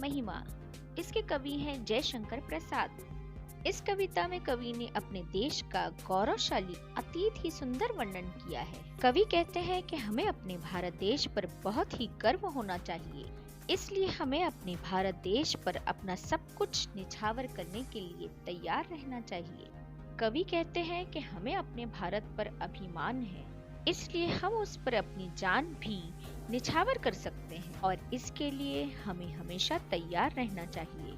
महिमा। इसके कवि हैं जयशंकर प्रसाद। इस कविता में कवि ने अपने देश का गौरवशाली अतीत ही सुंदर वर्णन किया है। कवि कहते हैं कि हमें अपने भारत देश पर बहुत ही गर्व होना चाहिए, इसलिए हमें अपने भारत देश पर अपना सब कुछ निछावर करने के लिए तैयार रहना चाहिए। कवि कहते हैं कि हमें अपने भारत पर अभिमान है, इसलिए हम उस पर अपनी जान भी निछावर कर सकते हैं और इसके लिए हमें हमेशा तैयार रहना चाहिए।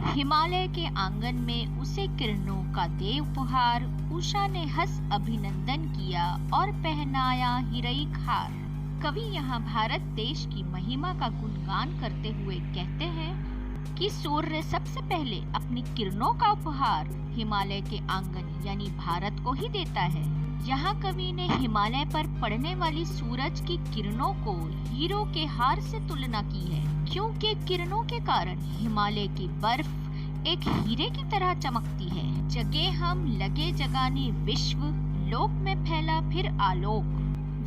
हिमालय के आंगन में उसे किरणों का दे उपहार, उषा ने हंस अभिनंदन किया और पहनाया हिरई खार। कवि यहाँ भारत देश की महिमा का गुणगान करते हुए कहते हैं कि सूर्य सबसे पहले अपनी किरणों का उपहार हिमालय के आंगन यानी भारत को ही देता है। यहाँ कवि ने हिमालय पर पड़ने वाली सूरज की किरणों को हीरो के हार से तुलना की है, क्योंकि किरणों के कारण हिमालय की बर्फ एक हीरे की तरह चमकती है। जगे हम लगे जगाने विश्व, लोक में फैला फिर आलोक।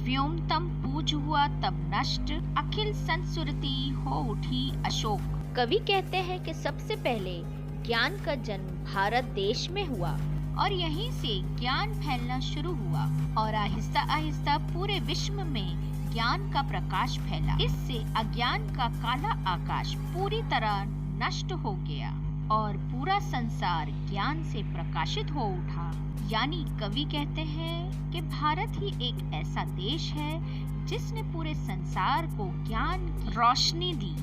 व्योमतम पूज हुआ तब नष्ट, अखिल संस्कृति हो उठी अशोक। कवि कहते हैं कि सबसे पहले ज्ञान का जन्म भारत देश में हुआ और यहीं से ज्ञान फैलना शुरू हुआ और आहिस्ता आहिस्ता पूरे विश्व में ज्ञान का प्रकाश फैला। इससे अज्ञान का काला आकाश पूरी तरह नष्ट हो गया और पूरा संसार ज्ञान से प्रकाशित हो उठा। यानी कवि कहते हैं कि भारत ही एक ऐसा देश है जिसने पूरे संसार को ज्ञान की रोशनी दी।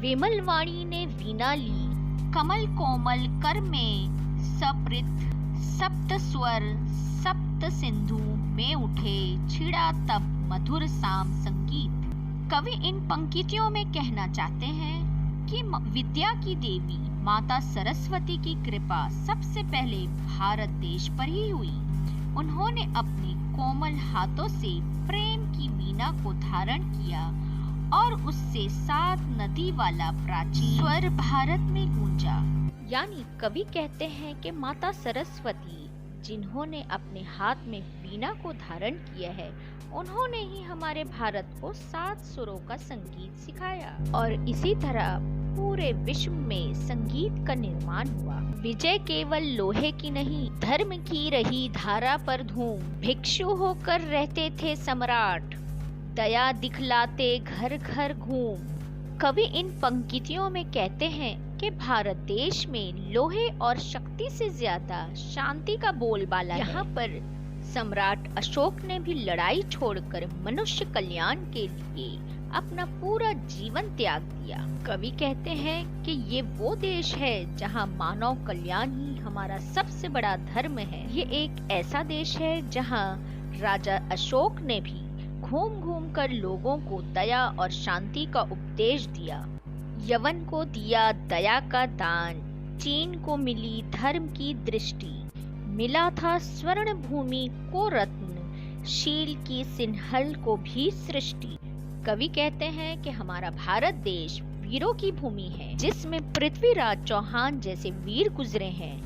विमल वाणी ने वीणा ली, कमल कोमल कर में सप्रित, सप्त स्वर सप्त सिंधु में उठे, छिड़ा तब मधुर साम संगीत। कवि इन पंक्तियों में कहना चाहते हैं कि विद्या की देवी माता सरस्वती की कृपा सबसे पहले भारत देश पर ही हुई। उन्होंने अपने कोमल हाथों से प्रेम की वीणा को धारण किया और उससे 7 नदी वाला प्राचीन स्वर भारत में गूंजा। यानी कवि कहते हैं कि माता सरस्वती जिन्होंने अपने हाथ में वीणा को धारण किया है, उन्होंने ही हमारे भारत को 7 सुरों का संगीत सिखाया और इसी तरह पूरे विश्व में संगीत का निर्माण हुआ। विजय केवल लोहे की नहीं, धर्म की रही धारा पर धूम। भिक्षु होकर रहते थे सम्राट, दया दिखलाते घर घर घूम। कवि इन पंक्तियों में कहते हैं कि भारत देश में लोहे और शक्ति से ज्यादा शांति का बोलबाला है। यहाँ पर सम्राट अशोक ने भी लड़ाई छोड़कर मनुष्य कल्याण के लिए अपना पूरा जीवन त्याग दिया। कवि कहते हैं कि ये वो देश है जहाँ मानव कल्याण ही हमारा सबसे बड़ा धर्म है। ये एक ऐसा देश है जहाँ राजा अशोक ने भी घूम घूम कर लोगों को दया और शांति का उपदेश दिया। यवन को दिया दया का दान, चीन को मिली धर्म की दृष्टि। मिला था स्वर्ण भूमि को रत्न, शील की सिंहल को भी सृष्टि। कवि कहते हैं कि हमारा भारत देश वीरों की भूमि है, जिसमें पृथ्वीराज चौहान जैसे वीर गुजरे हैं।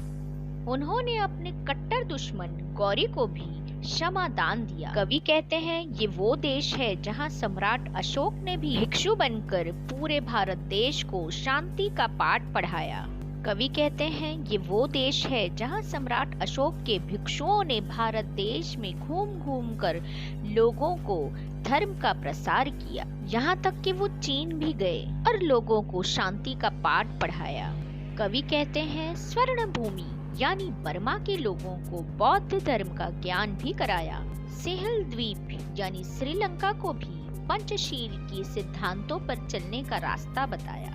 उन्होंने अपने कट्टर दुश्मन गौरी को भी क्षमा दान दिया। कवि कहते हैं ये वो देश है जहाँ सम्राट अशोक ने भी भिक्षु बनकर पूरे भारत देश को शांति का पाठ पढ़ाया। कवि कहते हैं ये वो देश है जहाँ सम्राट अशोक के भिक्षुओं ने भारत देश में घूम घूम कर लोगों को धर्म का प्रसार किया, यहाँ तक कि वो चीन भी गए और लोगों को शांति का पाठ पढ़ाया। कवि कहते हैं स्वर्ण भूमि यानी बर्मा के लोगों को बौद्ध धर्म का ज्ञान भी कराया। सिंहल द्वीप यानी श्रीलंका को भी पंचशील की सिद्धांतों पर चलने का रास्ता बताया।